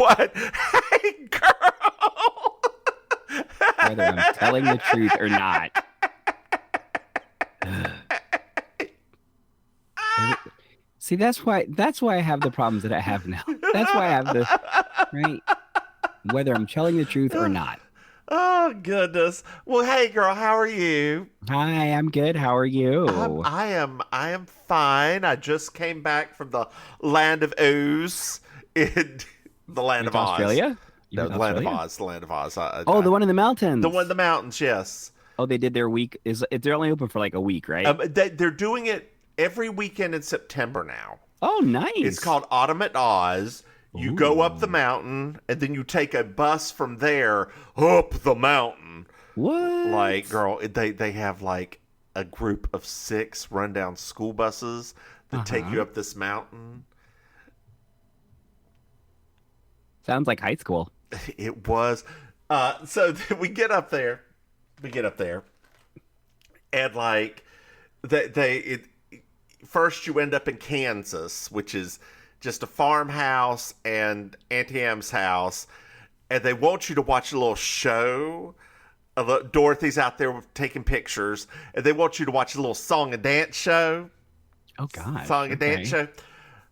What? Hey, girl. Whether I'm telling the truth or not. See, that's why I have the problems that I have now. That's why I have the right. Whether I'm telling the truth or not. Oh goodness. Well, hey, girl, how are you? Hi, I'm good. How are you? I am fine. I just came back from the land of Oz in the land You're of to Oz. Australia? No, You're to the land of Australia? Oz. The land of Oz. Oh, the one in the The mountains. one in the mountains. Yes. Oh, they did their week. They're only open for like a week, right? They're doing it every weekend in September now. Oh, It's nice. called Autumn at Oz. You go up the Ooh. mountain, and then you take a bus from there up the mountain. What? Like, girl, they have like a group of 6 rundown school buses that take you up this mountain. Sounds like high school. It was. So we get up there. And like, first you end up in Kansas, which is just a farmhouse and Auntie Maim's house, and they want you to watch a little show. Dorothy's out there taking pictures, and they want you to watch a little song and dance show. Oh God. Song and dance show.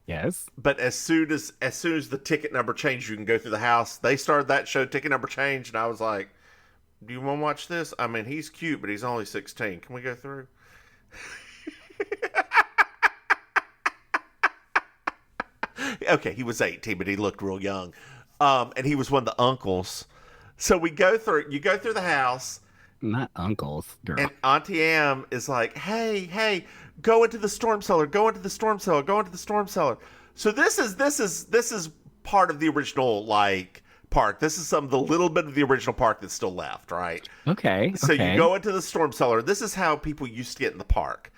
Yes. But as soon as the ticket number changed, you can go through the house. They started that show, ticket number changed, and I was like, "Do you want to watch this? I mean, he's cute, but he's only 16. Can we go through?" Okay, he was 18, but he looked real young. And he was one of the uncles. So we go through, you go through the house, Not uncles, girl. and Auntie Am is like, hey, go into the storm cellar, go into the storm cellar, go into the storm cellar. So this is part of the original, like, park. This is some of the little bit of the original park that's still left, right? Okay. So Okay. you go into the storm cellar. This is how people used to get in the park.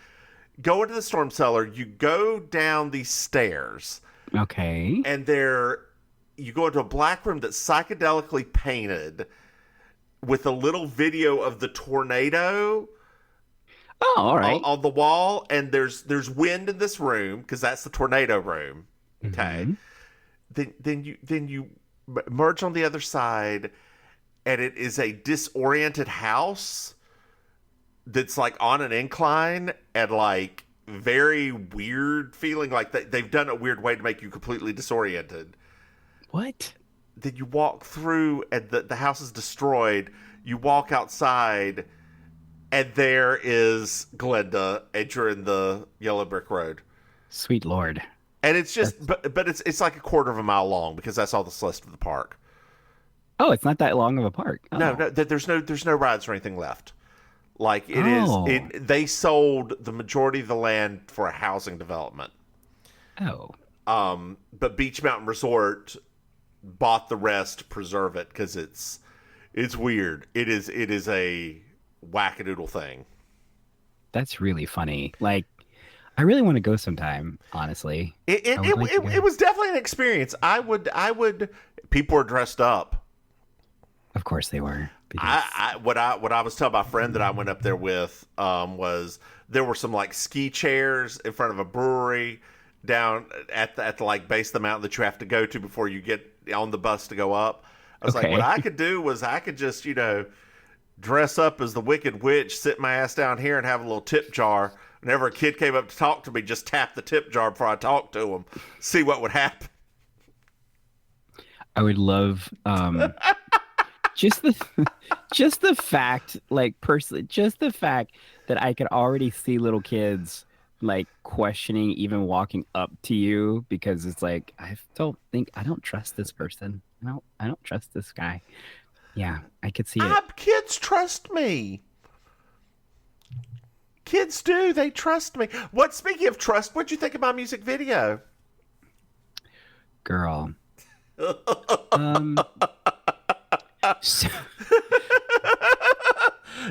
Go into the storm cellar, you go down these stairs, Okay. and you go into a black room that's psychedelically painted with a little video of the tornado Oh, all right. on the wall, and there's wind in this room because that's the tornado room. Okay. Then you merge on the other side, and it is a disoriented house that's like on an incline and like very weird feeling, like they've done a weird way to make you completely disoriented. What? Then you walk through, and the house is destroyed. You walk outside, and there is Glenda entering the yellow brick road. Sweet Lord. And it's just, but it's like a quarter of a mile long because that's all that's left of the park. Oh, it's not that long of a park. Oh. No, there's no rides or anything left. Like Oh. they sold the majority of the land for a housing development. Oh. But Beach Mountain Resort bought the rest to preserve it because it's weird. It is a wackadoodle thing. That's really funny. Like, I really want to go sometime, honestly. It was definitely an experience. I would. People were dressed up. Of course they were. Because... What I was telling my friend that I went up there with was there were some like ski chairs in front of a brewery down at the like base of the mountain that you have to go to before you get on the bus to go up. I was like, what I could do was I could just dress up as the Wicked Witch, sit my ass down here, and have a little tip jar. Whenever a kid came up to talk to me, just tap the tip jar before I talked to him, see what would happen. I would love just the fact, like personally, just the fact that I could already see little kids like questioning even walking up to you because it's like I don't trust this person. I don't trust this guy. Yeah, I could see it. Kids trust me. Kids do. They trust me. Speaking of trust, what'd you think of my music video? Girl. So...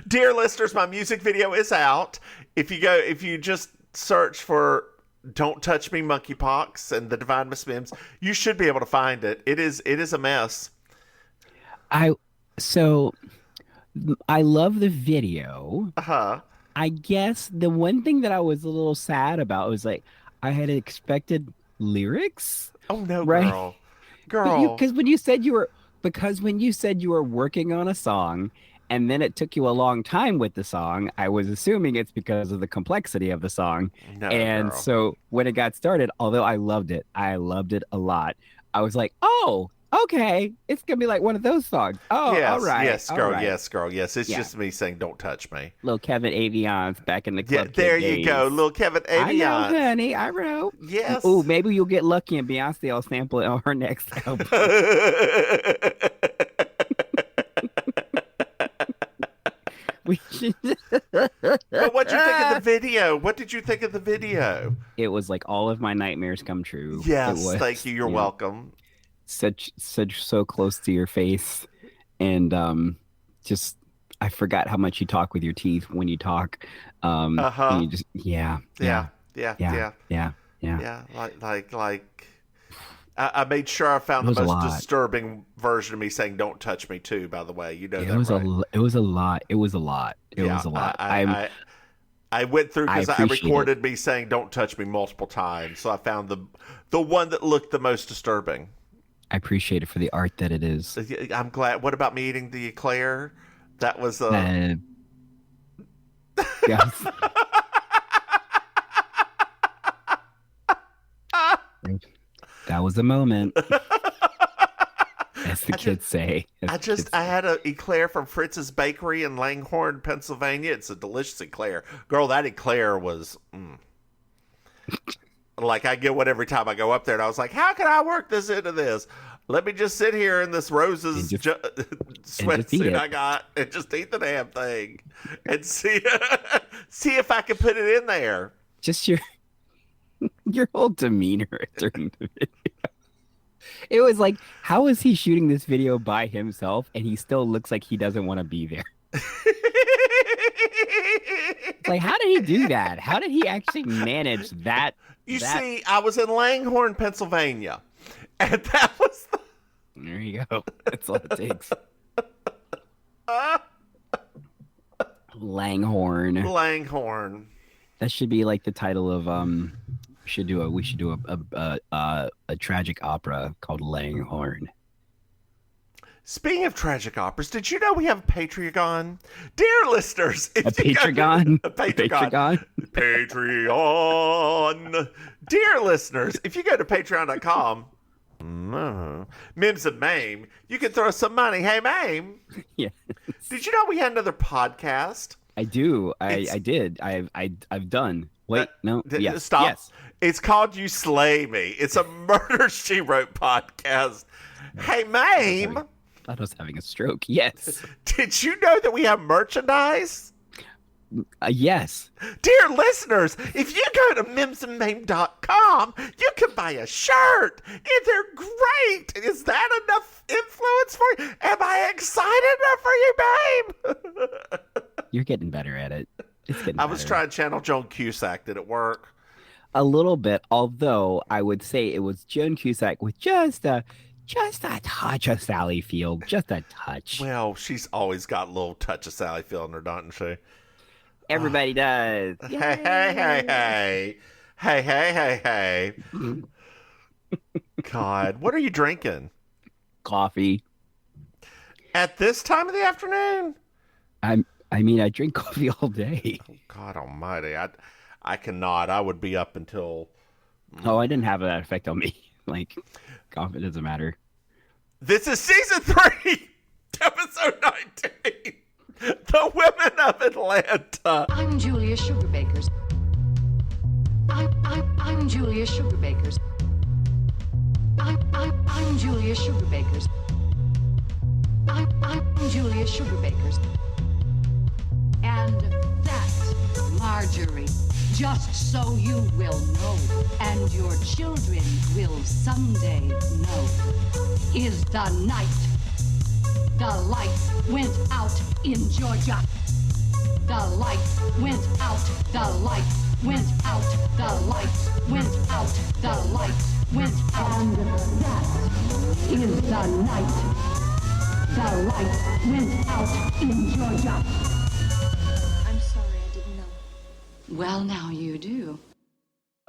Dear listeners, my music video is out. If you just search for "Don't Touch Me, Monkeypox" and "The Divine Miss Mims," you should be able to find it. It is a mess. I love the video. Uh-huh. I guess the one thing that I was a little sad about was like I had expected lyrics. Oh no, right? girl. Girl. Because when you said you were working on a song and then it took you a long time with the song, I was assuming it's because of the complexity of the song. No, And girl. so when it got started, although I loved it a lot. I was like, oh, okay, it's gonna be like one of those songs. Oh, Yes, all right, yes, all girl, right. yes, girl, yes. It's Yeah. just me saying, "Don't touch me." Little Kevin Aviance back in the Yeah, club. there Kid you go, days. little Kevin I know, Aviance. honey. I wrote. Yes. Oh, maybe you'll get lucky and Beyonce will sample it on her next album. We should... But what'd you think of the video? What did you think of the video? It was like all of my nightmares come true. Yes, It was, thank you. You're welcome. Such so close to your face, and just I forgot how much you talk with your teeth when you talk. And you just Yeah. Like. I made sure I found the most disturbing version of me saying "Don't touch me" too. By the way, you know it that, was right? It was a lot. It was a lot. I went through because I recorded it. me saying "Don't touch me" multiple times, so I found the one that looked the most disturbing. I appreciate it for the art that it is. I'm glad. What about me eating the eclair? That was yes. That was a moment, as the kids say. I had an eclair from Fritz's Bakery in Langhorne, Pennsylvania. It's a delicious eclair. Girl, that eclair was... Like, I get one every time I go up there, and I was like, how can I work this into this? Let me just sit here in this Rose's sweatsuit I got and just eat the damn thing and see if I can put it in there. Just your whole demeanor during the video. It was like, how is he shooting this video by himself and he still looks like he doesn't want to be there? Like, how did he do that? How did he actually manage that? See, I was in Langhorne, Pennsylvania, and that was There you go. That's all it takes. Langhorne. That should be like the title of we should do a tragic opera called Langhorne. Speaking of tragic operas, did you know we have a Patreon? Dear listeners, A Patreon? Patreon. Dear listeners, if you go to patreon.com, Mims and Maim, you can throw some money. Hey, Maim. Yeah. Did you know we had another podcast? I do. I did. I've done. Wait, no. Yes. Stop. Yes. It's called You Slay Me. It's a Murder, She Wrote podcast. Hey, Maim. I thought I was having a stroke. Yes. Did you know that we have merchandise? Yes. Dear listeners, if you go to mimsandmaim.com, you can buy a shirt. And they're great. Is that enough influence for you? Am I excited enough for you, babe? You're getting better at it. It's getting I was better. trying to channel Joan Cusack. Did it work? A little bit, although I would say it was Joan Cusack with just a touch of Sally Field. Just a touch. Well, she's always got a little touch of Sally Field in her, doesn't she? Everybody does. Hey. God, what are you drinking? Coffee. At this time of the afternoon? I mean, I drink coffee all day. Oh, God almighty. I cannot. I would be up until... Oh, I didn't have that effect on me. Like, coffee doesn't matter. This is season 3, episode 19. The Women of Atlanta. I'm Julia Sugarbakers. I'm Julia Sugarbakers. I'm Julia Sugarbakers. I'm Julia Sugarbakers. And that's Marjorie. Just so you will know, and your children will someday know, is the night the light went out in Georgia. The light went out, the light went out, the light went out, the light went out. And that is the night the light went out in Georgia. I'm sorry, I didn't know. Well, now you do.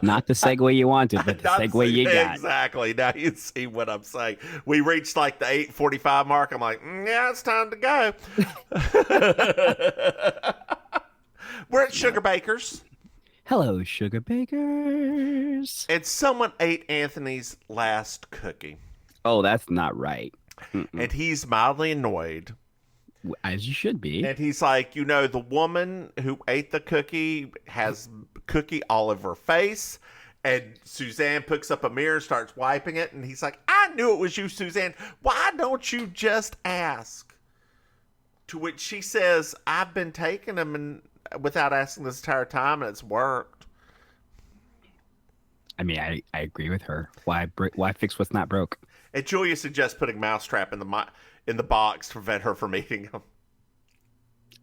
Not the segue you wanted, but the segue you got. Exactly. Now you see what I'm saying. We reached like the 8:45 mark. I'm like, yeah, it's time to go. We're at Sugar Baker's. Hello, Sugar Bakers. And someone ate Anthony's last cookie. Oh, that's not right. And he's mildly annoyed. As you should be. And he's like, the woman who ate the cookie has cookie all over her face. And Suzanne picks up a mirror and starts wiping it. And he's like, I knew it was you, Suzanne. Why don't you just ask? To which she says, I've been taking them without asking this entire time, and it's worked. I mean, I agree with her. Why fix what's not broke? And Julia suggests putting Mousetrap in the box to prevent her from eating them.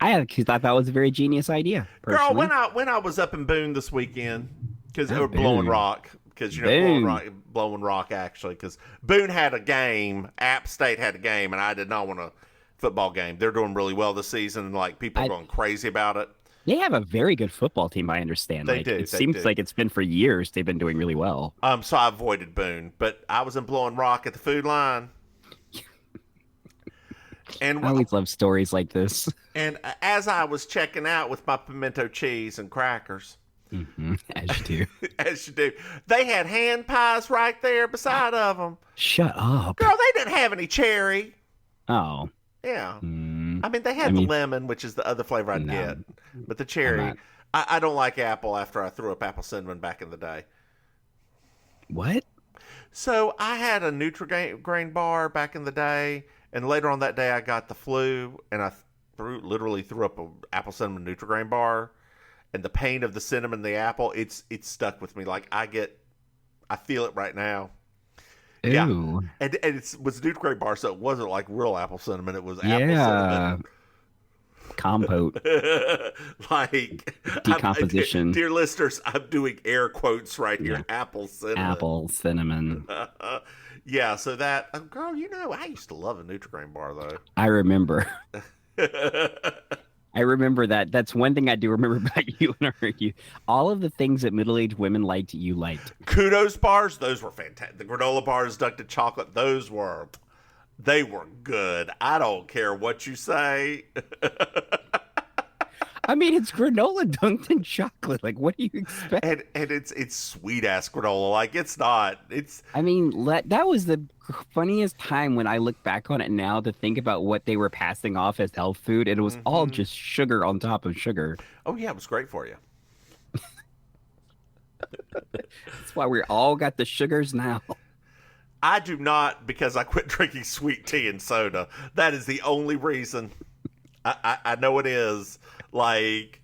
I actually thought that was a very genius idea. Personally. Girl, when I was up in Boone this weekend, because Blowing Rock, because Blowing Rock actually, because Boone had a game, App State had a game, and I did not want a football game. They're doing really well this season, and like people are going crazy about it. They have a very good football team, I understand. It seems like it's been for years. They've been doing really well. So I avoided Boone, but I was in Blowing Rock at the food line. And I always love stories like this. And as I was checking out with my pimento cheese and crackers, as you do, as you do, they had hand pies right there beside of them. Shut up, girl! They didn't have any cherry. Oh, yeah. I mean, they had the lemon, which is the other flavor I'd get, but the cherry. I don't like apple after I threw up apple cinnamon back in the day. What? So I had a Nutri-Grain bar back in the day. And later on that day, I got the flu, and I literally threw up an apple cinnamon Nutri-Grain bar. And the pain of the cinnamon, the apple, it's stuck with me. Like I feel it right now. Ew. Yeah, and it was Nutri-Grain bar, so it wasn't like real apple cinnamon. It was apple cinnamon. Compote. Like decomposition. Dear listeners, I'm doing air quotes right here. Yeah. Apple cinnamon. Apple cinnamon. Yeah, so that girl, I used to love a Nutri-Grain bar though. I remember. I remember that. That's one thing I do remember about you and her. All of the things that middle-aged women liked, you liked. Kudos bars, those were fantastic. The granola bars, dunked in chocolate, they were good. I don't care what you say. I mean, it's granola dunked in chocolate. Like, what do you expect? And it's sweet ass granola. Like, it's not. It's. I mean, that was the funniest time when I look back on it now to think about what they were passing off as health food, and it was all just sugar on top of sugar. Oh yeah, it was great for you. That's why we all got the sugars now. I do not, because I quit drinking sweet tea and soda. That is the only reason. I know it is. Like,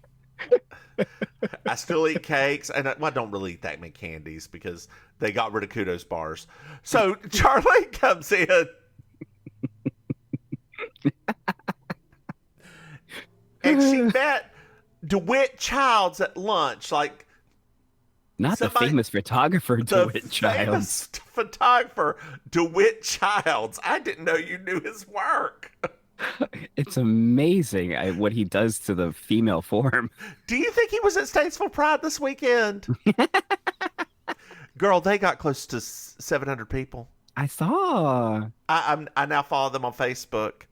I still eat cakes, and I don't really eat that many candies because they got rid of Kudos bars. So Charlene comes in, and she met DeWitt Childs at lunch. Like, not the famous photographer DeWitt Childs. Famous photographer DeWitt Childs. I didn't know you knew his work. It's amazing what he does to the female form. Do you think he was at Statesville Pride this weekend? Girl, they got close to 700 people. I saw. I now follow them on Facebook.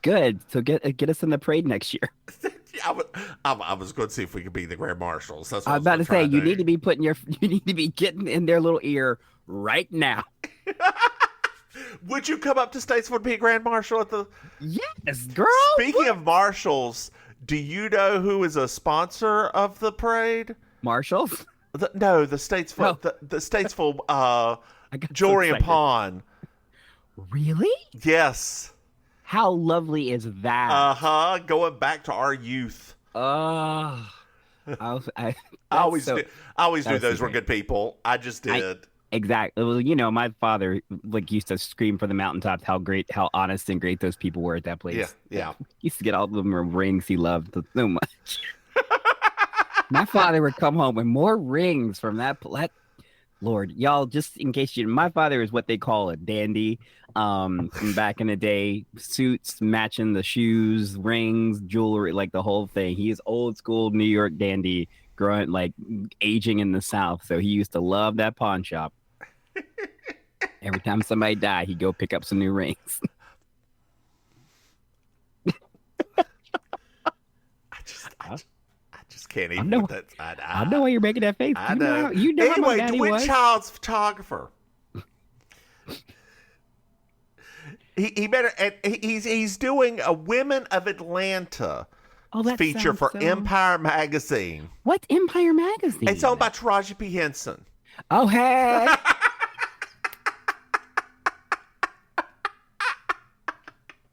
Good. So get us in the parade next year. I was going to see if we could be the Grand Marshals. That's what I was about to say you need to be getting in their little ear right now. Would you come up to Statesville to be a Grand Marshal at the? Yes, girl. Speaking of marshals, do you know who is a sponsor of the parade? Marshals? The Statesville, the Statesville Jewelry and Pawn. Really? Yes. How lovely is that? Going back to our youth. I always knew those were good people. I just did. Exactly. Well, my father used to scream from the mountaintops how honest and great those people were at that place. Yeah. He used to get all of them rings he loved so much. My father would come home with more rings from that. Lord, y'all, just in case my father is what they call a dandy. From back in the day, suits matching the shoes, rings, jewelry, like the whole thing. He is old school New York dandy growing, like aging in the South. So he used to love that pawn shop. Every time somebody died, he'd go pick up some new rings. I just can't even with that. I know why you're making that face. I know. You know how my Anyway, daddy Dwight was. Child's photographer. he better. And he's doing a Women of Atlanta feature for Empire Magazine. What Empire Magazine? It's owned by Taraji P. Henson. Oh hey.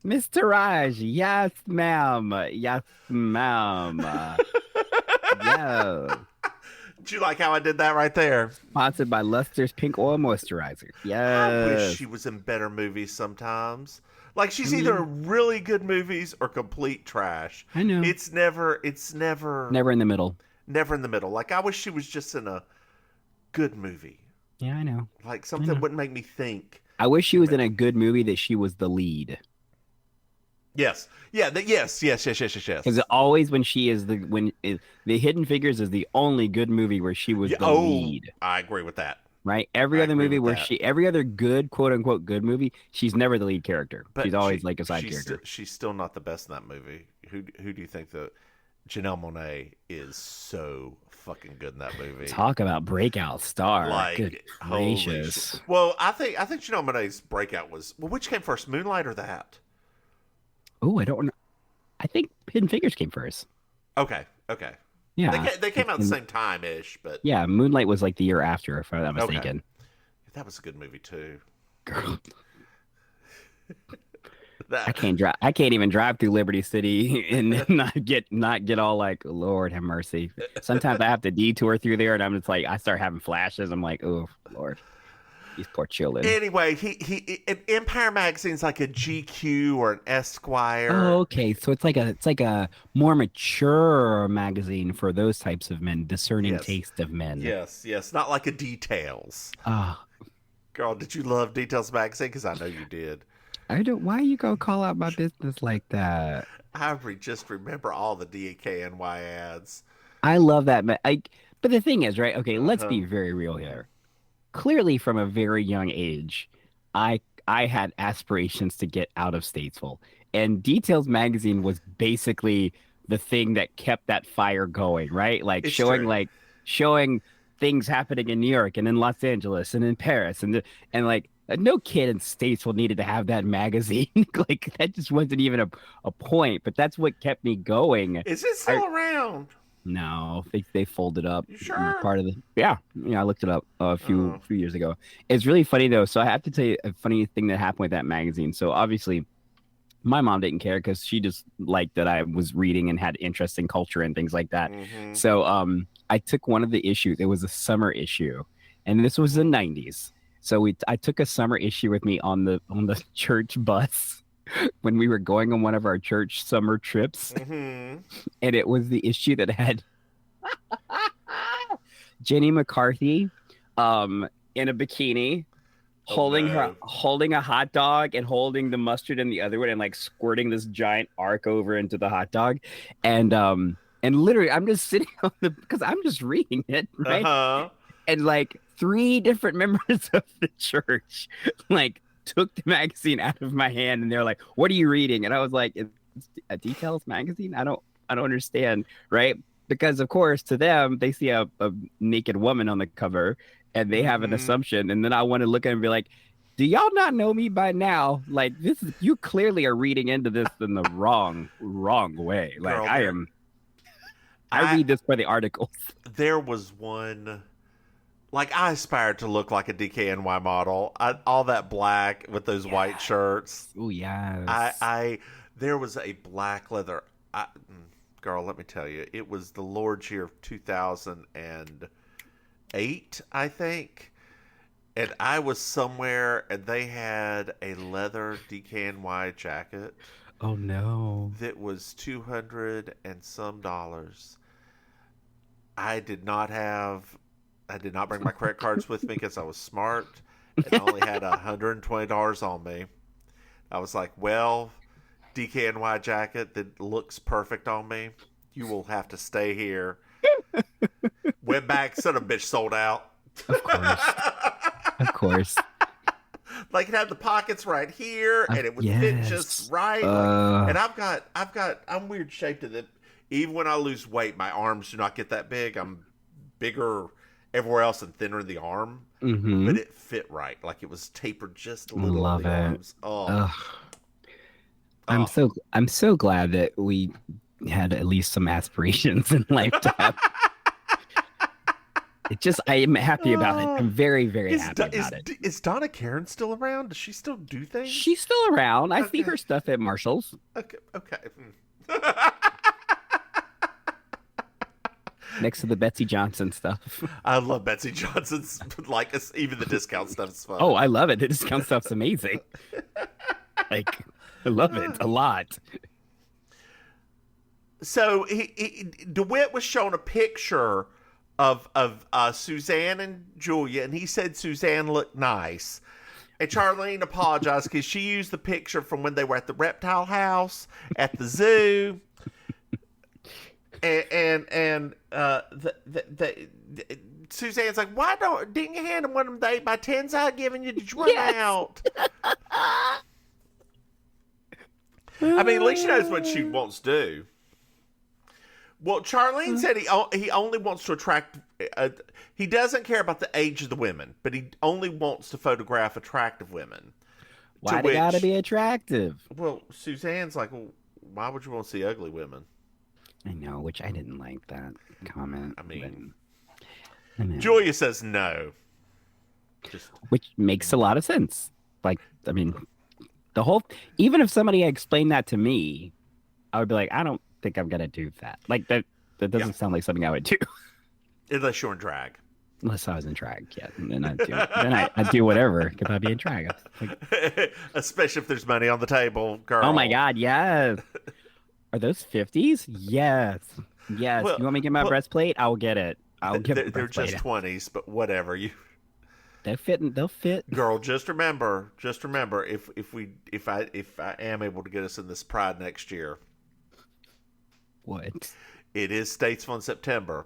Mr. Raj, yes, ma'am. Yes, ma'am. Yeah. Did you like how I did that right there? Sponsored by Luster's Pink Oil Moisturizer. Yes. I wish she was in better movies sometimes. Like she's either really good movies or complete trash. I know. It's never Never in the middle. Never in the middle. Like I wish she was just in a good movie. Yeah, I know. Like something that wouldn't make me think. I wish she was in a good movie that she was the lead. Yes. Yeah. Yes. Because always when she is the Hidden Figures is the only good movie where she was the lead. I agree with that. Right. Every other movie where every other good quote unquote good movie, she's never the lead character. But she's always like a side character. She's still not the best in that movie. Who do you think Janelle Monáe is so fucking good in that movie? Talk about breakout star. Like, good gracious. Well, I think Janelle Monáe's breakout was which came first, Moonlight or that? Oh, I don't know. I think Hidden Figures came first. Okay. Yeah. They came out the same time-ish, but... Yeah, Moonlight was like the year after, if I'm not mistaken. Okay. That was a good movie, too. Girl. I can't even drive through Liberty City and not get all like, Lord have mercy. Sometimes I have to detour through there and I'm just like, I start having flashes. I'm like, oh, Lord. These poor children. Anyway, he Empire Magazine's like a GQ or an Esquire. Oh, okay. So it's like a more mature magazine for those types of men, discerning taste of men. Yes. Not like a Details. Oh. Girl, did you love Details Magazine? Because I know you did. I don't. Why you gonna call out my business like that? I just remember all the DKNY ads. I love that. But the thing is, right? Okay, let's be very real here. Clearly, from a very young age, I had aspirations to get out of Statesville, and Details Magazine was basically the thing that kept that fire going, right? Like it's showing things happening in New York and in Los Angeles and in Paris, and like no kid in Statesville needed to have that magazine. Like that just wasn't even a point, but that's what kept me going. Is it still around? No, they folded up. You sure? Part of I looked it up a few years ago. It's really funny though. So I have to tell you a funny thing that happened with that magazine. So obviously, my mom didn't care because she just liked that I was reading and had interest in culture and things like that. Mm-hmm. So I took one of the issues. It was a summer issue, and this was the '90s. So I took a summer issue with me on the church bus when we were going on one of our church summer trips. Mm-hmm. And it was the issue that had Jenny McCarthy in a bikini holding a hot dog and holding the mustard in the other one and like squirting this giant arc over into the hot dog. And literally I'm just sitting on because I'm just reading it, right? Uh-huh. And like 3 different members of the church like took the magazine out of my hand and they're like, "What are you reading?" And I was like, "It's a Details magazine? I don't understand," right? Because of course to them they see a naked woman on the cover and they have an assumption, and then I want to look at it and be like, "Do y'all not know me by now? Like you clearly are reading into this in the wrong way." Like girl, I read this for the articles. There was one. Like, I aspired to look like a DKNY model. All that black with those white shirts. Oh, yes. There was a black leather. Girl, let me tell you. It was the Lord's year of 2008, I think. And I was somewhere, and they had a leather DKNY jacket. Oh, no. That was $200 and some dollars. I did not bring my credit cards with me because I was smart and only had $120 on me. I was like, well, DKNY jacket that looks perfect on me, you will have to stay here. Went back, son of a bitch sold out. Of course. Of course. Like it had the pockets right here, and it would fit just right. And I'm weird shaped that even when I lose weight, my arms do not get that big. I'm bigger everywhere else and thinner in the arm, but it fit right. Like it was tapered just a little on the arms. I'm so glad that we had at least some aspirations in life to have. I am happy about it. I'm very, very happy about it. Is Donna Karen still around? Does she still do things? She's still around. I see her stuff at Marshall's. Okay. Next to the Betsy Johnson stuff. I love Betsy Johnson's. Like even the discount stuff is fun. Oh, I love it. The discount stuff's amazing. Like, I love it a lot. So DeWitt was shown a picture of Suzanne and Julia, and he said Suzanne looked nice. And Charlene apologized because she used the picture from when they were at the reptile house at the zoo. And Suzanne's like, why didn't you hand him one of them the 8x10s I given you? Did you run out? I mean, at least she knows what she wants to do. Well, Charlene said he only wants to attract. He doesn't care about the age of the women, but he only wants to photograph attractive women. Why they gotta be attractive? Well, Suzanne's like, well, why would you want to see ugly women? I know, which I didn't like that comment. I mean, Julia says no. Which makes a lot of sense. Like, I mean, even if somebody had explained that to me, I would be like, I don't think I'm gonna do that. Like that doesn't sound like something I would do. Unless you're in drag. Unless I was in drag, yeah. And then I'd do whatever because I'd be in drag. Like, especially if there's money on the table, girl. Oh my God, yes. Are those 50s? Yes. Well, you want me to get my breastplate? I'll get it. They're just 20s, but whatever. They'll fit. Girl, just remember, if I am able to get us in this Pride next year. What? It is Statesville in September.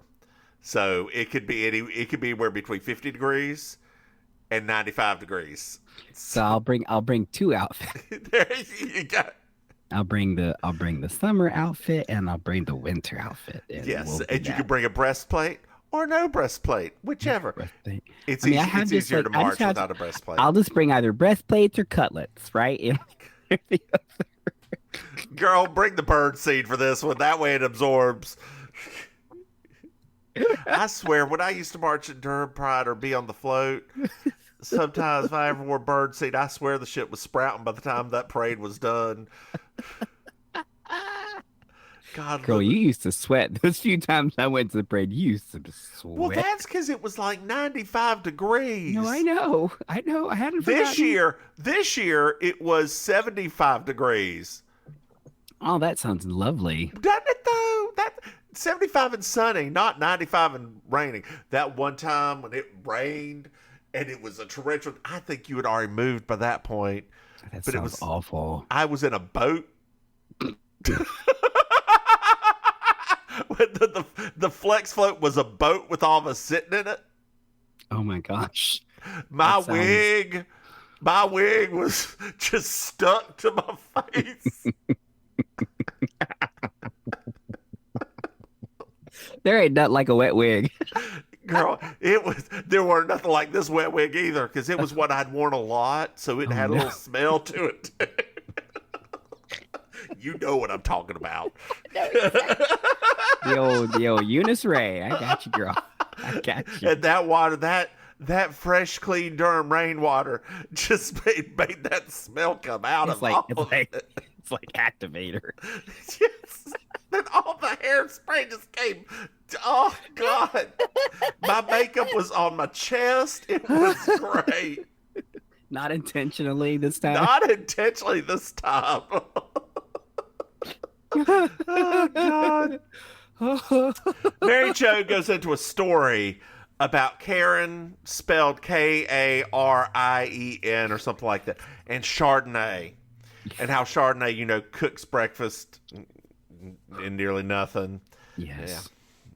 So it could be anywhere between 50 degrees and 95 degrees. So I'll bring two outfits. There you go. I'll bring the summer outfit and I'll bring the winter outfit. Yes, and you can bring a breastplate or no breastplate, whichever. It's easier to march without a breastplate. I'll just bring either breastplates or cutlets, right? Girl, bring the bird seed for this one. That way it absorbs. I swear, when I used to march at Durham Pride or be on the float, sometimes if I ever wore bird seed, I swear the shit was sprouting by the time that parade was done. God, girl, you used to sweat. Those few times I went to the parade, you used to sweat. Well, that's because it was like 95 degrees. No, I know. I hadn't forgotten. This year, it was 75 degrees. Oh, that sounds lovely. Doesn't it, though? 75 and sunny, not 95 and raining. That one time when it rained and it was a torrential, I think you had already moved by that point. That sounds it was awful. I was in a boat. The flex float was a boat with all of us sitting in it. Oh my gosh. My wig was just stuck to my face. There ain't nothing like a wet wig. Girl, there were nothing like this wet wig either, because it was what I'd worn a lot, so it had a little smell to it. You know what I'm talking about. The old Eunice Ray. I got you, girl. I got you. And that water, that fresh, clean Durham rainwater just made that smell come out of it. It's like activator. Yes. Then all the hairspray just came. Oh, God. My makeup was on my chest. It was great. Not intentionally this time. Not intentionally this time. Oh, God. Maryjo goes into a story about Karen, spelled Karien or something like that, and Chardonnay, and how Chardonnay, cooks breakfast in nearly nothing. Yes.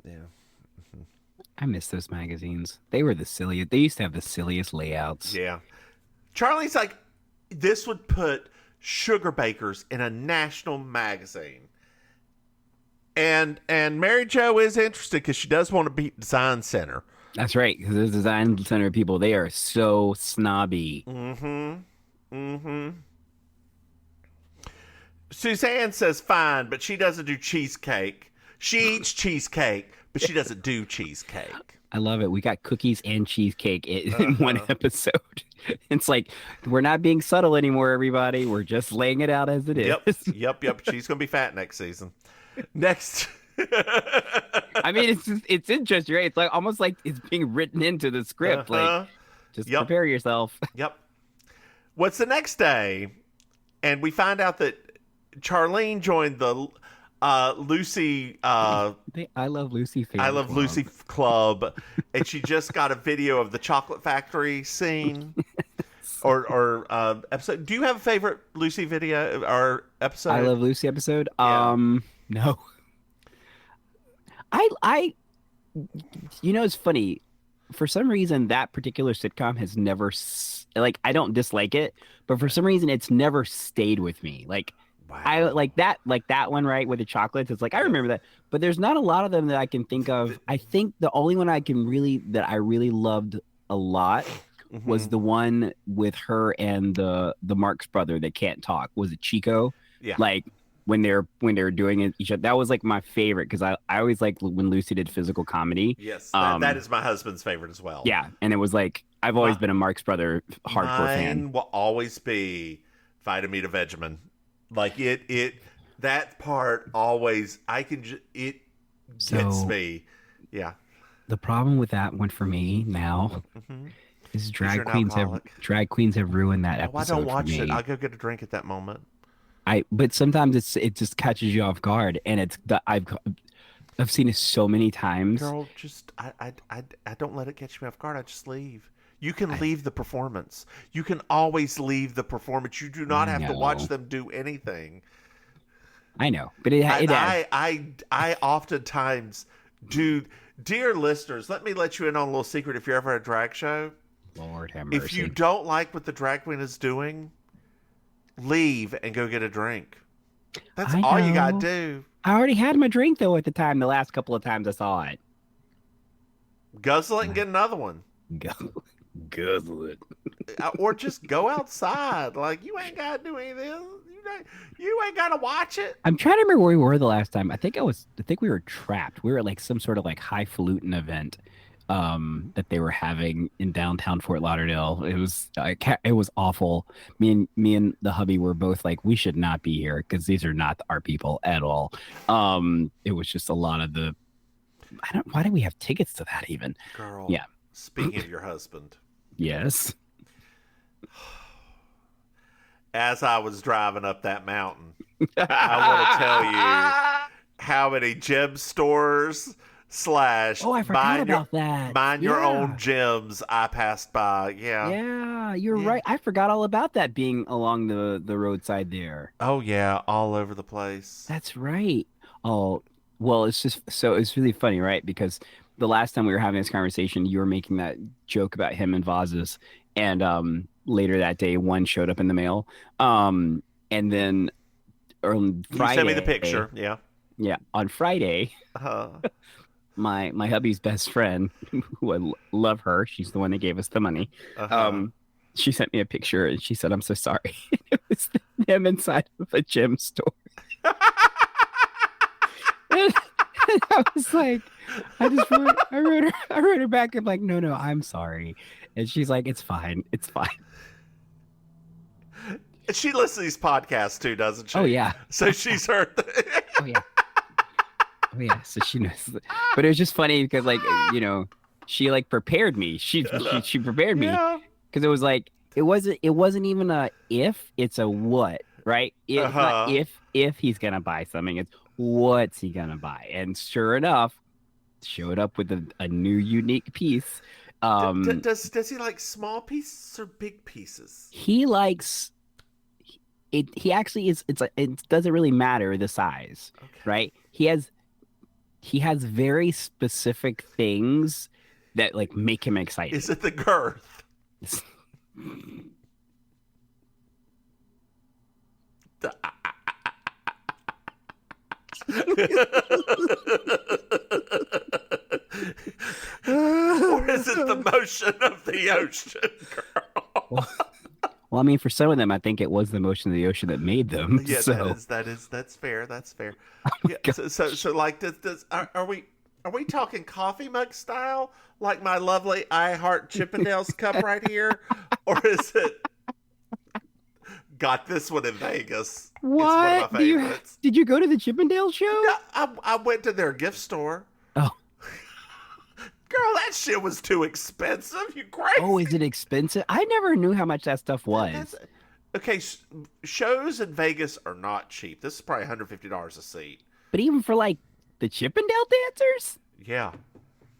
Yeah. I miss those magazines. They were the silliest. They used to have the silliest layouts. Yeah. Charlie's like, this would put sugar bakers in a national magazine. And Maryjo is interested because she does want to beat Design Center. That's right, because those Design Center people, they are so snobby. Suzanne says fine, but she doesn't do cheesecake. She eats cheesecake, but she doesn't do cheesecake. I love it. We got cookies and cheesecake in one episode. It's like, we're not being subtle anymore, everybody. We're just laying it out as it is. Yep. She's going to be fat next season. Next. I mean, it's interesting, right? It's like almost like it's being written into the script. Like, just prepare yourself. Yep. What's the next day? And we find out that Charlene joined the Lucy. I Love Lucy. I Love Club. Lucy Club, and she just got a video of the chocolate factory scene. Or episode. Do you have a favorite Lucy video or episode? I Love Lucy episode. Yeah. No. I it's funny. For some reason, that particular sitcom has never I don't dislike it, but for some reason, it's never stayed with me. Like, wow. I like that one, right, with the chocolates. It's like I remember that, but there's not a lot of them that I can think of. I think the only one I really loved a lot was the one with her and the Marx brother that can't talk. Was it Chico? Yeah. Like when they're doing it each other. That was like my favorite because I always liked when Lucy did physical comedy. Yes, that is my husband's favorite as well. Yeah, and it was like I've always been a Marx brother hardcore fan. Mine will always be Vitameata Vegemin. Like that part always gets me. Yeah. The problem with that one for me now is drag queens have ruined that episode. I don't watch for me. it. I'll go get a drink at that moment. But sometimes it just catches you off guard, and I've seen it so many times. Girl, just I don't let it catch me off guard. I just leave. You can leave the performance. You can always leave the performance. You do not have to watch them do anything. I know, but I oftentimes do. Dear listeners, let me let you in on a little secret. If you're ever at a drag show, Lord have mercy. If you don't like what the drag queen is doing, leave and go get a drink. That's all you gotta do. I already had my drink though at the time. The last couple of times I saw it. Guzzle it and get another one. Guzzle it. Or just go outside. Like, you ain't gotta do anything. You ain't gotta watch it. I'm trying to remember where we were the last time. I think we were trapped. We were at like some sort of like highfalutin event that they were having in downtown Fort Lauderdale. It was awful. Me and the hubby were both like, we should not be here because these are not our people at all. It was just a lot of the. Why did we have tickets to that even? Girl. Yeah. Speaking of your husband. Yes. As I was driving up that mountain, I want to tell you how many gem stores / I forgot about that. Mind your own gems I passed by. Yeah, you're right. I forgot all about that being along the roadside there. Oh yeah, all over the place. That's right. Oh, well, it's really funny, right? Because the last time we were having this conversation, you were making that joke about him and vases, and later that day, one showed up in the mail. And then on Friday, you sent me the picture. Yeah. On Friday, my hubby's best friend, who I love her, she's the one that gave us the money. She sent me a picture and she said, "I'm so sorry." It was him inside of a gem store. And I was like, I wrote her back. I'm like, no, I'm sorry. And she's like, it's fine. She listens to these podcasts too, doesn't she? Oh yeah. So she's heard. Oh yeah. So she knows. But it was just funny because, like, she like prepared me. She prepared me because it was like it wasn't even a if, it's a what, right? It's not if he's gonna buy something. It's what's he gonna buy? And sure enough, showed up with a new unique piece. Does he like small pieces or big pieces? He likes it. He actually is. It doesn't really matter the size, right? He has very specific things that like make him excited. Is it the girth? Or is it the motion of the ocean, girl? Well, I mean, for some of them, I think it was the motion of the ocean that made them. Yeah, so. that's fair. That's fair. Oh Yeah, so like, are we talking coffee mug style, like my lovely I Heart Chippendales cup right here, or is it? Got this one in Vegas. What? It's one of my favorites. Did you go to the Chippendale show? No, I went to their gift store. Oh. Girl, that shit was too expensive. You crazy? Oh, is it expensive? I never knew how much that stuff was. Okay, shows in Vegas are not cheap. This is probably $150 a seat. But even for like the Chippendale dancers? Yeah.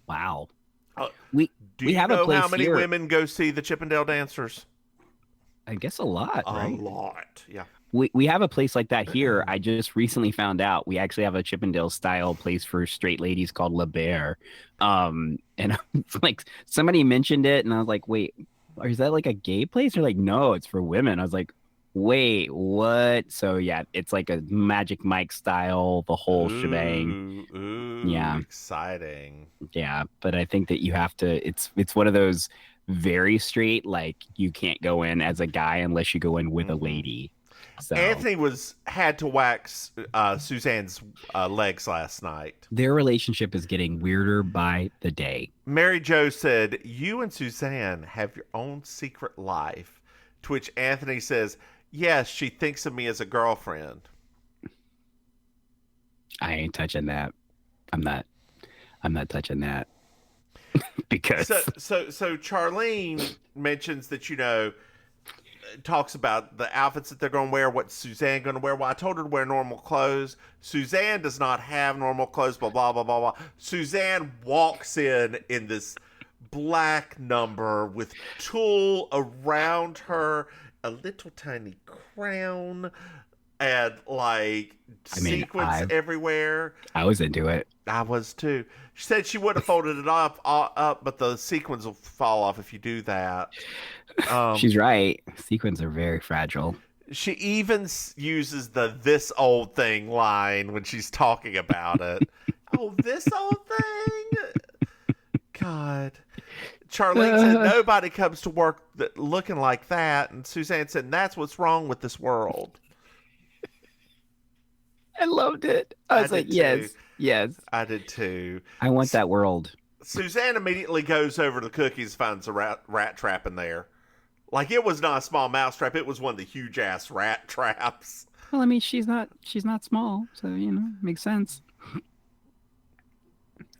Wow. Do we you have know a place how many here. women go see the Chippendale dancers? I guess a lot, right? A lot, yeah. We have a place like that here. I just recently found out we actually have a Chippendale style place for straight ladies called La Bear. And like somebody mentioned it and I was like, wait, is that like a gay place? They're like, no, it's for women. I was like, wait, what? So yeah, it's like a Magic Mike style, the whole shebang. Ooh, yeah. Exciting. Yeah, but I think that you have to, it's one of those very straight, like you can't go in as a guy unless you go in with a lady. So Anthony had to wax Suzanne's legs last night. their relationship is getting weirder by the day. Maryjo said, "You and Suzanne have your own secret life." To which Anthony says, "Yes, she thinks of me as a girlfriend." I ain't touching that. I'm not touching that. Because So Charlene mentions that, talks about the outfits that they're going to wear, what Suzanne going to wear. Well, I told her to wear normal clothes. Suzanne does not have normal clothes, blah, blah, blah, blah, blah. Suzanne walks in this black number with tulle around her, a little tiny crown, and like sequins everywhere. I was into it. I was too. She said she would have folded it up, but the sequins will fall off if you do that. She's right. Sequins are very fragile. She even uses the "this old thing" line when she's talking about it. Oh, this old thing? God. Charlene said nobody comes to work looking like that, and Suzanne said that's what's wrong with this world. I loved it. I was like, yes. I did too. I want that world. Suzanne immediately goes over to the cookies, finds a rat trap in there. Like, it was not a small mouse trap. It was one of the huge ass rat traps. Well, I mean, she's not small, so makes sense.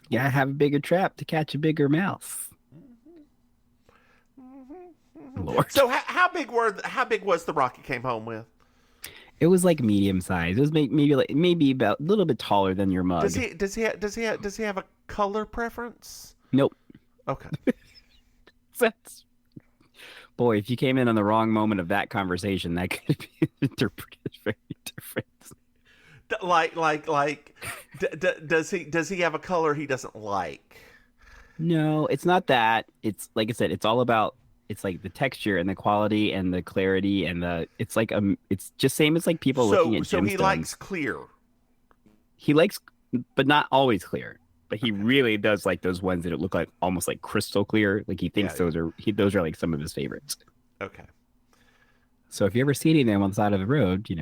Yeah, have a bigger trap to catch a bigger mouse. Lord. So how big was the rock you came home with? It was like medium size. It was maybe about a little bit taller than your mug. Does he have a color preference? Nope. Okay. Boy, if you came in on the wrong moment of that conversation, that could be interpreted very different. Does he have a color he doesn't like? No, it's not that. It's like I said, it's all about. It's like the texture and the quality and the clarity and it's like it's just same as like people looking at gemstones. So he likes clear. He likes, but not always clear. But he really does like those ones that look like almost like crystal clear. Like he thinks those are like some of his favorites. Okay. So if you ever see any of them on the side of the road, you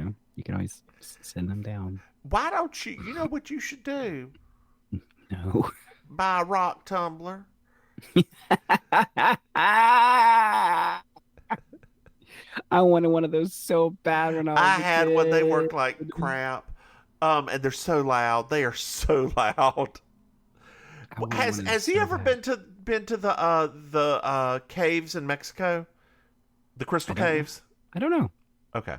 can always send them down. Why don't you? You know what you should do? No. Buy a rock tumbler. I wanted one of those so bad when I had kid. one. They work like crap, and they're so loud. They are so loud. Has he ever been to the caves in Mexico? The crystal caves? I don't know. Okay.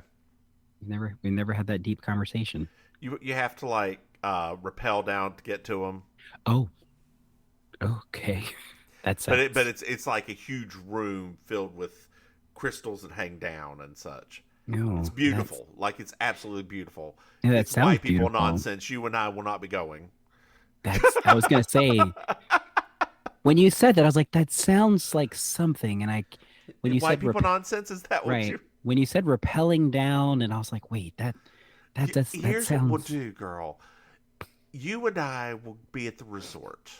We never had that deep conversation. You have to like rappel down to get to them. Oh. Okay. That's but it's like a huge room filled with crystals that hang down and such. No, it's beautiful. Like, it's absolutely beautiful. Yeah, that it's sounds white people beautiful. nonsense. You and I will not be going. I was gonna say When you said that, I was like, that sounds like something. And when you White said people nonsense, is that what right, you? when you said rappelling down, and I was like, wait, that Here's what we'll sounds. do, girl. You and I will be at the resort,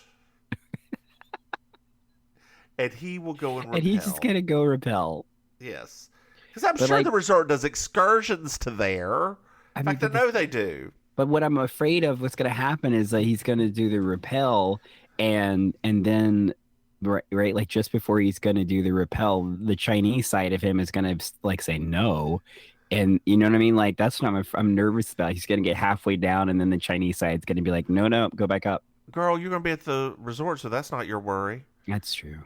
and he will go and And he's just rappel. gonna go rappel. Yes, because I'm But sure like, the resort does excursions to there. I In mean, fact, I know they do. but what I'm afraid of what's gonna happen is that he's gonna do the rappel, and then right, like just before he's gonna do the rappel, the Chinese side of him is gonna like say no. And you know what I mean? Like that's what I'm nervous about. He's gonna get halfway down, and then the Chinese side's gonna be like, no, no, go back up. Girl, you're going to be at the resort, so that's not your worry. That's true.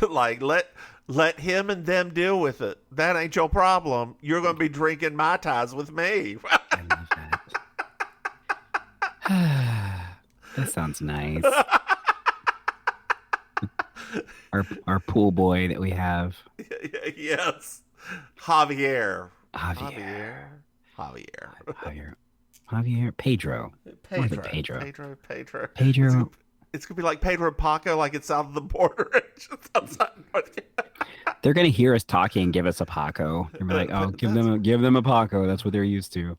Like, let him and them deal with it. That ain't your problem. You're going to be drinking Mai Tais with me. I love that. That sounds nice. Our pool boy that we have. Yes. Javier. Javier. Javier. Pedro. More like Pedro. Pedro. It's going to be like Pedro and Paco, like it's south of the border. Just outside North Carolina. They're gonna hear us talking and give us a Paco. And be like, oh, give them a Paco. That's what they're used to.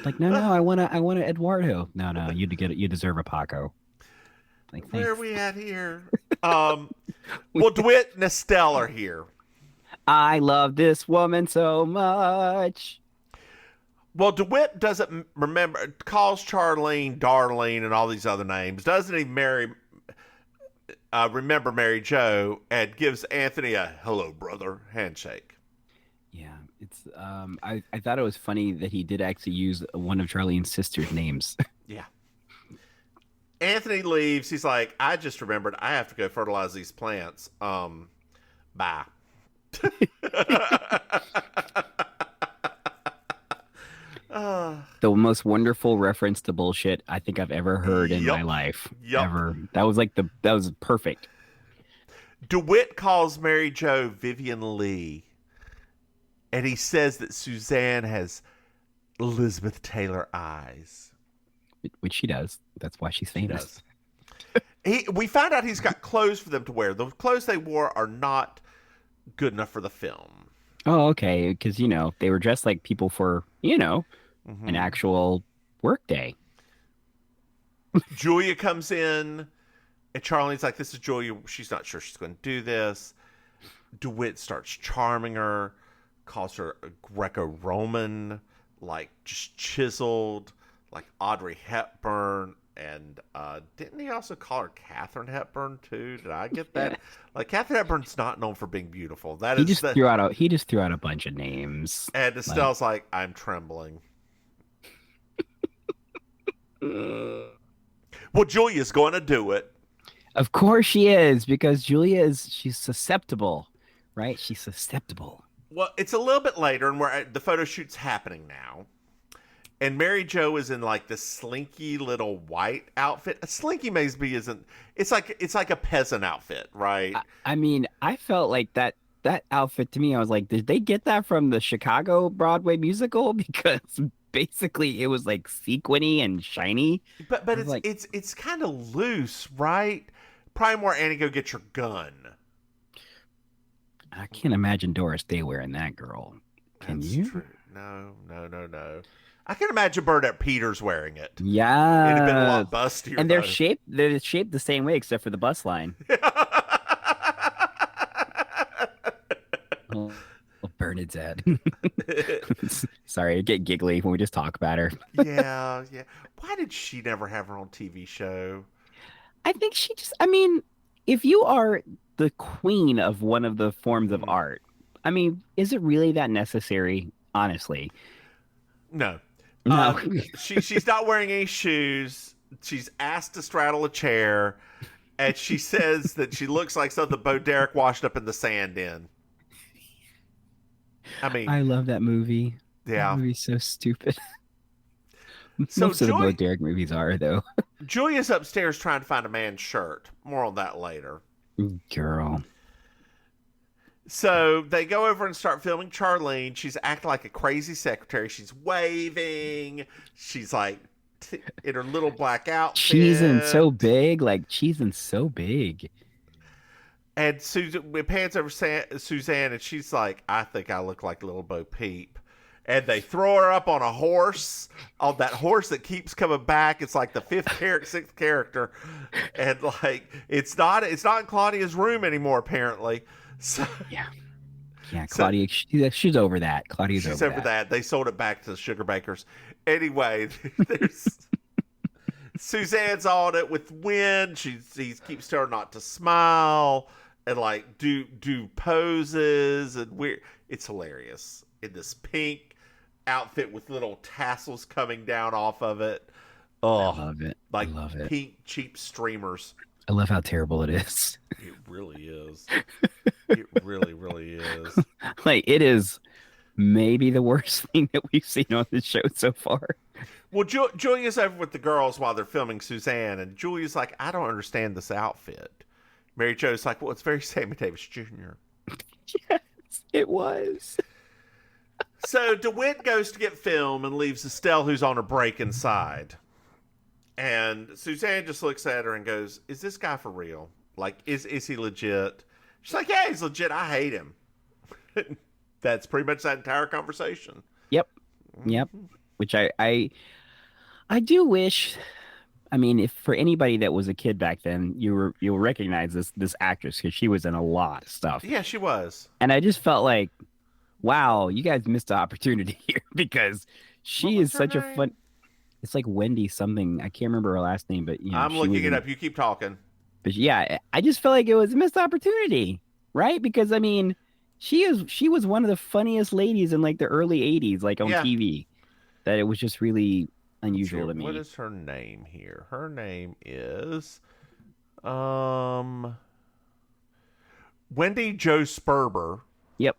Like, no, I want a Eduardo. No, you deserve a Paco. Like, Where are thanks. we at here? Well, DeWitt and Estelle are here. I love this woman so much. Well, DeWitt doesn't remember, calls Charlene Darlene and all these other names. Doesn't even remember Maryjo, and gives Anthony a hello, brother handshake. Yeah, it's I thought it was funny that he did actually use one of Charlene's sister's names. Yeah. Anthony leaves. He's like, I just remembered I have to go fertilize these plants. Bye. The most wonderful reference to bullshit I think I've ever heard in my Yup. life. Yup. Ever. That was perfect. DeWitt calls Maryjo Vivian Lee, and he says that Suzanne has Elizabeth Taylor eyes. Which she does. That's why she's famous. We find out he's got clothes for them to wear. The clothes they wore are not good enough for the film. Oh, okay. Because, they were dressed like people for, an actual work day. Julia comes in, and Charlene's like, this is Julia. She's not sure she's going to do this. DeWitt starts charming her, calls her a Greco-Roman, like just chiseled, like Audrey Hepburn. And didn't he also call her Katharine Hepburn too? Did I get that? Yeah. Like Katharine Hepburn's not known for being beautiful. He just threw out a bunch of names. And Estelle's like, I'm trembling. Well, Julia's going to do it. Of course she is, because she's susceptible, right? She's susceptible. Well, it's a little bit later, and the photo shoot's happening now. And Maryjo is in like this slinky little white outfit. A slinky maybe isn't. It's like a peasant outfit, right? I mean, I felt like that outfit to me. I was like, did they get that from the Chicago Broadway musical? Because basically, it was like sequiny and shiny. But it's kind of loose, right? Probably more Annie, go get your gun. I can't imagine Doris Day wearing that, girl. Can That's you? True. No. I can imagine Bernadette Peters wearing it. Yeah, It'd have been a lot bustier. And they're shaped the same way, except for the bus line. Oh, Bernadette. Sorry, I get giggly when we just talk about her. Yeah. Why did she never have her own TV show? I think if you are the queen of one of the forms of art, is it really that necessary? Honestly, no. No. She's not wearing any shoes. She's asked to straddle a chair, and she says that she looks like something Bo Derek washed up in the sand in. I love that movie. Yeah. That movie's so stupid. So Most of the Bo Derek movies are, though. Julia's upstairs trying to find a man's shirt. More on that later. Girl. So they go over and start filming Charlene. She's acting like a crazy secretary. She's waving. She's like in her little black outfit. Cheesing so big, like cheesing so big. And Susan, it pans over Suzanne, and she's like, I think I look like Little Bo Peep. And they throw her up on a horse, on that horse that keeps coming back. It's like the sixth character. And like, it's not in Claudia's room anymore, apparently. So, yeah, Claudia, she's over that. Claudia's she's over over that. They sold it back to the sugar bakers. Anyway, there's Suzanne's on it with Wynn. He keeps telling her not to smile and like do poses and weird. It's hilarious in this pink outfit with little tassels coming down off of it. Oh, I love it. Like I love it. Pink cheap streamers. I love how terrible it is. It really is. It really, really is. Like, it is maybe the worst thing that we've seen on this show so far. Well, Julia's over with the girls while they're filming Suzanne, and Julia's like, I don't understand this outfit. Maryjo's like, well, it's very Sammy Davis Jr. Yes, it was. So DeWitt goes to get film and leaves Estelle, who's on a break, inside. And Suzanne just looks at her and goes, is this guy for real? Like, is he legit? She's like, yeah, he's legit. I hate him. That's pretty much that entire conversation. Yep. Which I do wish. I mean, if for anybody that was a kid back then, you'll recognize this actress because she was in a lot of stuff. Yeah, she was. And I just felt like, wow, you guys missed the opportunity here because she is such a fun. It's like Wendy something. I can't remember her last name, but I'm looking it up. You keep talking. But yeah, I just felt like it was a missed opportunity, right? Because I mean, she was one of the funniest ladies in like the early '80s, like on TV. That it was just really unusual to me. What is her name here? Her name is Wendy Jo Sperber. Yep.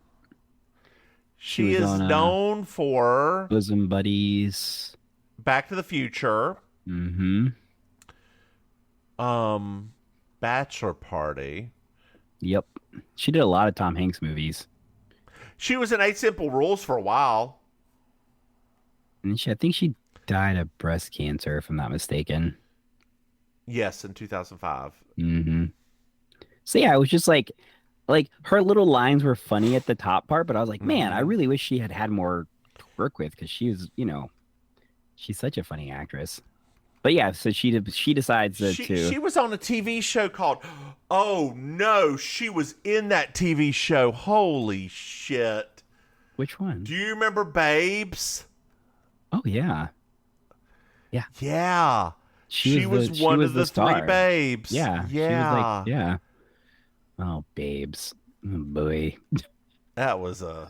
She is known for Bosom Buddies, Back to the Future. Mm-hmm. Bachelor Party. Yep. She did a lot of Tom Hanks movies. She was in 8 Simple Rules for a while. And I think she died of breast cancer, if I'm not mistaken. Yes, in 2005. Mm-hmm. So yeah, it was just like her little lines were funny at the top part, but I was like, man, I really wish she had more to work with because she was, she's such a funny actress. But yeah, so she decides she was on a TV show called, oh no, she was in that TV show. Holy shit. Which one? Do you remember Babes? Oh yeah. Yeah. Yeah. She was one of the star. 3 babes. Yeah. Yeah. She was like, yeah. Oh, Babes. Oh, boy. That was a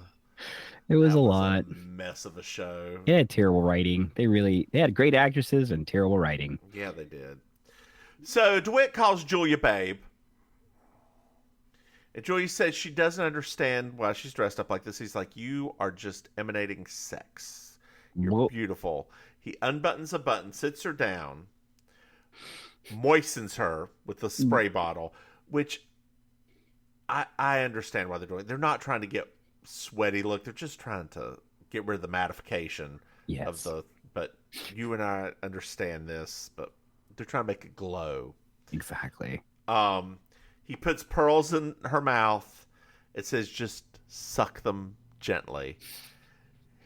lot. Mess of a show. They had terrible writing. They had great actresses and terrible writing. Yeah, they did. So DeWitt calls Julia babe. And Julia says she doesn't understand why she's dressed up like this. He's like, you are just emanating sex. You're beautiful. He unbuttons a button, sits her down, moistens her with the spray bottle, which I understand why they're doing. They're not trying to get sweaty look. They're just trying to get rid of the mattification of the. But you and I understand this, but they're trying to make it glow. Exactly. He puts pearls in her mouth. It says just suck them gently.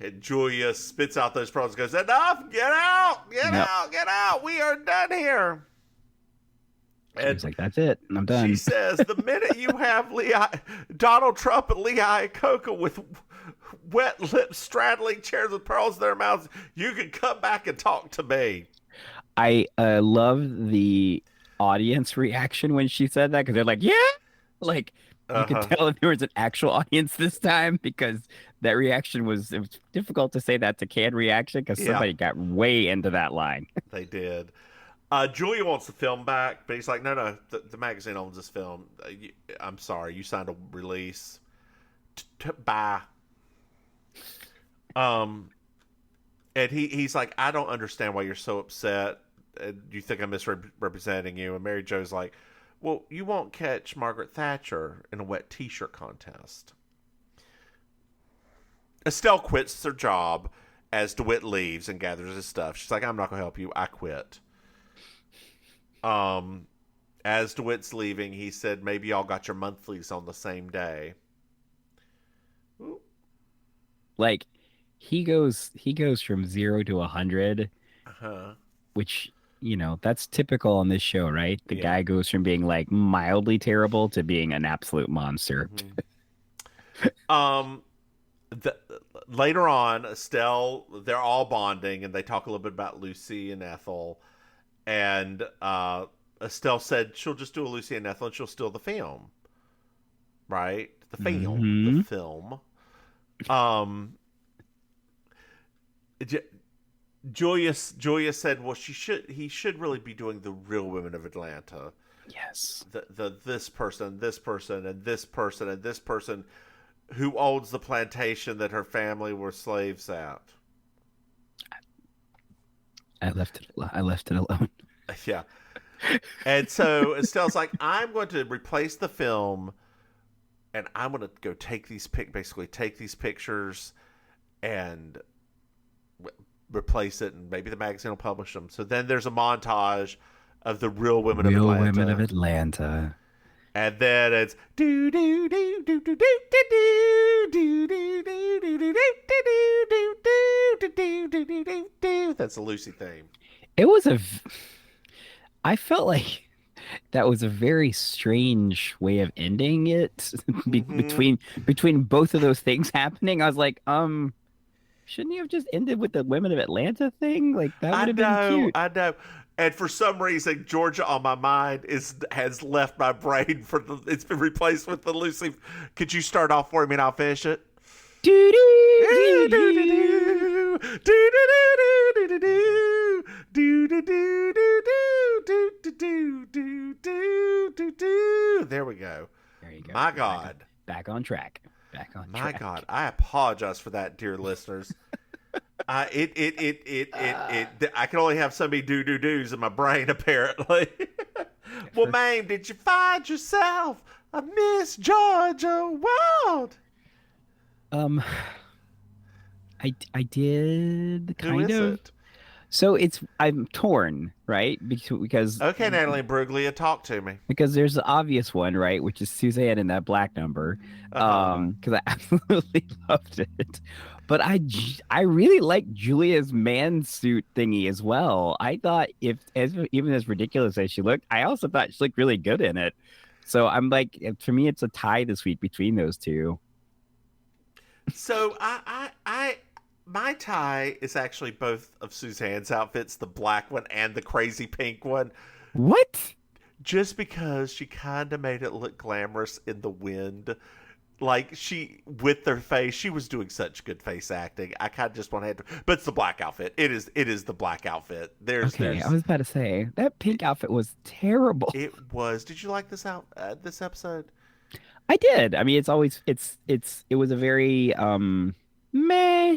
And Julia spits out those pearls and goes, enough! Get out! Get out! We are done here. And she's like, that's it. I'm done. She says, the minute you have Donald Trump and Lee Iacocca with wet lips straddling chairs with pearls in their mouths, you can come back and talk to me. I love the audience reaction when she said that because they're like, yeah! Like, you could tell there was an actual audience this time because that reaction it was difficult to say that to canned reaction because somebody got way into that line. They did. Julia wants the film back, but he's like, no, the magazine owns this film. I'm sorry, you signed a release. Bye. And he's like, I don't understand why you're so upset. You think I'm misrepresenting you? And Maryjo's like, well, you won't catch Margaret Thatcher in a wet T-shirt contest. Estelle quits her job as DeWitt leaves and gathers his stuff. She's like, I'm not going to help you. I quit. As DeWitt's leaving, he said, maybe y'all got your monthlies on the same day. Ooh. Like, he goes from 0 to 100, which, you know, that's typical on this show, right? The guy goes from being like mildly terrible to being an absolute monster. Later on, Estelle, they're all bonding, and they talk a little bit about Lucy and Ethel. And Estelle said she'll just do a Lucy and Ethel, and she'll steal the film. Right? The film. Julia said, well, he should really be doing the Real Women of Atlanta. Yes. The this person, and this person, and this person who owns the plantation that her family were slaves at. I left it alone. Yeah. And so Estelle's like, I'm going to replace the film, and I'm going to go take these pictures and replace it, and maybe the magazine will publish them. So then there's a montage of the Real Women of Atlanta. And then it's do do do do do do do do do do do do do do do. That's the Lucy theme. It was I felt like that was a very strange way of ending it. Between both of those things happening, I was like, shouldn't you have just ended with the Women of Atlanta thing? Like, that would have been cute. I know. And for some reason, Georgia on My Mind has left my brain it's been replaced with the Lucy. Could you start off for me and I'll finish it? There we go. There you go. My God. Back on track. My God. I apologize for that, dear listeners. I can only have so many do-do-dos in my brain, apparently. Well, Maim, did you find yourself a Miss Georgia World? I did kind of. Who is it? So I'm torn, right? Because okay, Natalie Bruglia, talk to me. Because there's the obvious one, right, which is Suzanne in that black number. Because I absolutely loved it. But I really like Julia's man suit thingy as well. I thought even as ridiculous as she looked, I also thought she looked really good in it. So I'm like, for me, it's a tie this week between those two. So my tie is actually both of Suzanne's outfits, the black one and the crazy pink one. What? Just because she kind of made it look glamorous in the wind. Like, with their face, she was doing such good face acting. I kind of just want to but it's the black outfit. It is the black outfit. I was about to say, that pink outfit was terrible. It was. Did you like this episode? I did. I mean, it was a very meh,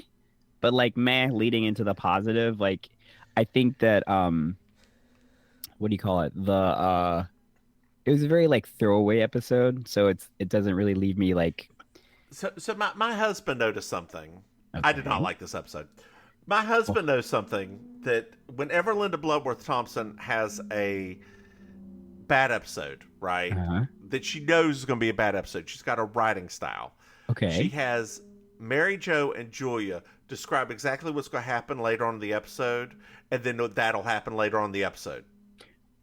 but like meh leading into the positive. Like, I think that what do you call it? It was a very like throwaway episode, so it doesn't really leave me like. So my husband noticed something. Okay. I did not like this episode. My husband knows something, that whenever Linda Bloodworth Thompson has a bad episode, right? That she knows is going to be a bad episode. She's got a writing style. Okay. She has Maryjo and Julia describe exactly what's going to happen later on in the episode, and then that'll happen later on in the episode.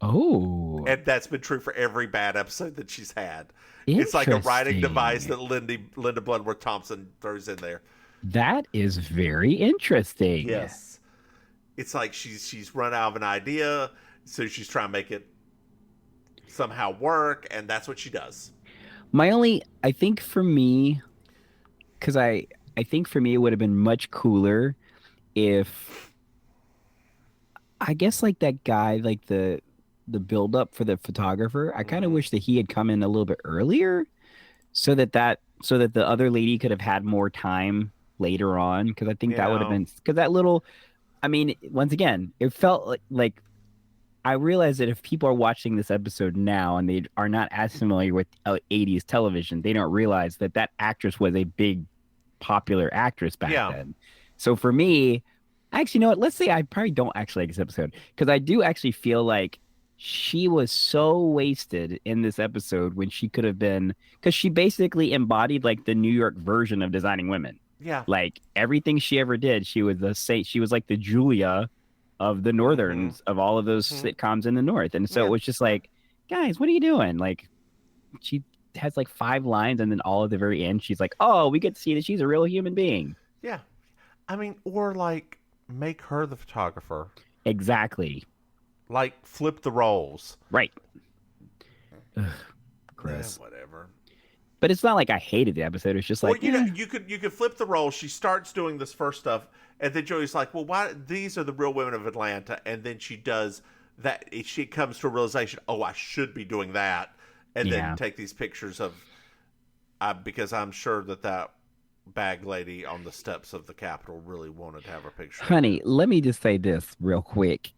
Oh. And that's been true for every bad episode that she's had. It's like a writing device that Linda Bloodworth Thompson throws in there. That is very interesting. Yes. It's like she's run out of an idea, so she's trying to make it somehow work, and that's what she does. I think for me, because I think for me it would have been much cooler if, I guess, like that guy, like the build up for the photographer, I kind of wish that he had come in a little bit earlier so that the other lady could have had more time later on, because I think that would have been, because that little, I mean, once again, it felt like I realize that if people are watching this episode now and they are not as familiar with 80s television, they don't realize that actress was a big popular actress back then. So for me, actually, you know what? Let's say I probably don't actually like this episode because I do actually feel like she was so wasted in this episode when she could have been, because she basically embodied like the New York version of Designing Women. Yeah. Like everything she ever did, she was she was like the Julia of the Northerns of all of those sitcoms in the North. And so it was just like, guys, what are you doing? Like she has like 5 lines and then all at the very end, she's like, oh, we get to see that she's a real human being. Yeah. I mean, or like make her the photographer. Exactly. Like flip the roles. Right. Ugh, gross. Yeah, whatever. But it's not like I hated the episode. It's just like, well, you could flip the role. She starts doing this first stuff, and then Joey's like, "Well, why? These are the real women of Atlanta." And then she does that. She comes to a realization, "Oh, I should be doing that," and then take these pictures of, because I'm sure that bag lady on the steps of the Capitol really wanted to have her picture. Honey, let me just say this real quick.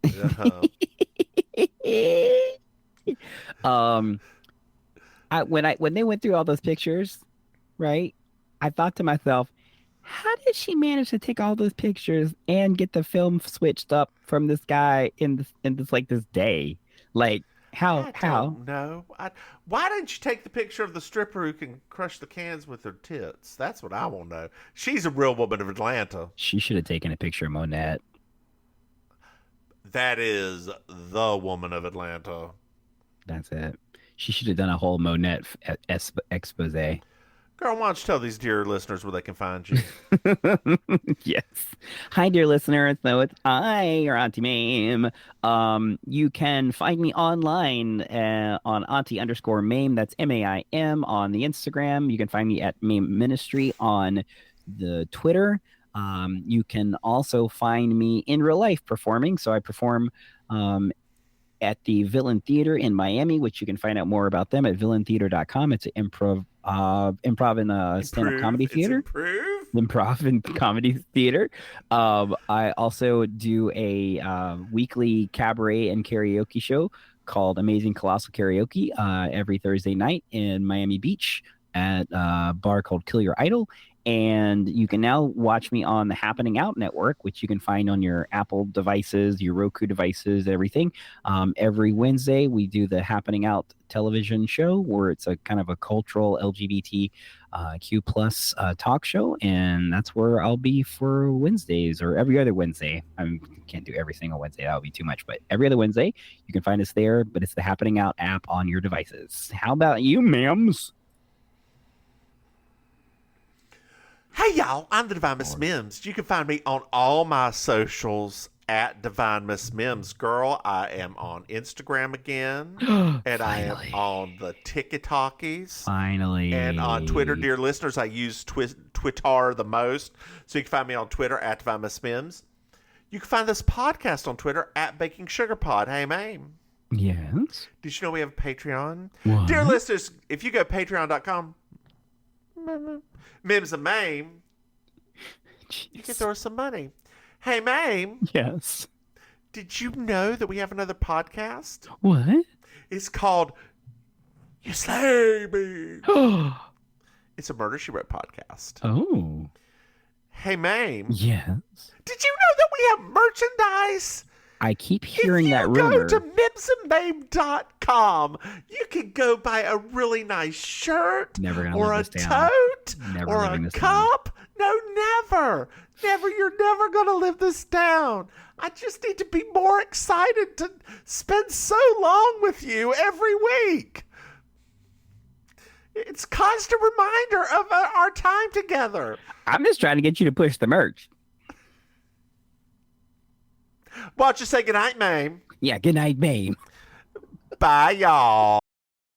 When they went through all those pictures, right? I thought to myself, how did she manage to take all those pictures and get the film switched up from this guy in this day? Like how? No. Why didn't you take the picture of the stripper who can crush the cans with her tits? That's what I want to know. She's a real woman of Atlanta. She should have taken a picture of Monette. That is the woman of Atlanta. That's it. She should have done a whole Monette expose. Girl, why don't you tell these dear listeners where they can find you? Yes. Hi, dear listeners. So it's I, your Auntie Maim. You can find me online on Auntie_Maim. That's MAIM on the Instagram. You can find me at Maim Ministry on the Twitter. You can also find me in real life performing. So I perform at the Villain Theater in Miami, which you can find out more about them at villaintheater.com. It's an improv and stand-up comedy theater. Improv and comedy theater. I also do a weekly cabaret and karaoke show called Amazing Colossal Karaoke every Thursday night in Miami Beach at a bar called Kill Your Idol. And you can now watch me on the Happening Out Network, which you can find on your Apple devices, your Roku devices, everything. Every Wednesday, we do the Happening Out television show, where it's a kind of a cultural LGBT Q plus talk show. And that's where I'll be for Wednesdays, or every other Wednesday. I can't do every single Wednesday. That would be too much. But every other Wednesday, you can find us there. But it's the Happening Out app on your devices. How about you, Mims? Hey, y'all, I'm the Divine Miss Mims. You can find me on all my socials at Divine Miss Mims. Girl, I am on Instagram again. And I am on the TikTokies. Finally. And on Twitter, dear listeners, I use Twitter the most. So you can find me on Twitter at Divine Miss Mims. You can find this podcast on Twitter at Baking Sugar Pod. Hey, Maim. Yes. Did you know we have a Patreon? What? Dear listeners, if you go patreon.com, Mims and Maim, you can throw us some money. Hey, Maim. Yes. Did you know that we have another podcast? What? It's called You Slay Me. It's a Murder, She Wrote podcast. Oh. Hey, Maim. Yes. Did you know that we have merchandise? I keep hearing that rumor. If you go to mimsandmaim.com, you can go buy a really nice shirt or a tote or a cup. No, never. Never. You're never going to live this down. I just need to be more excited to spend so long with you every week. It's a constant reminder of our time together. I'm just trying to get you to push the merch. Why don't you say goodnight, Maim? Yeah, good night, Maim. Bye, y'all.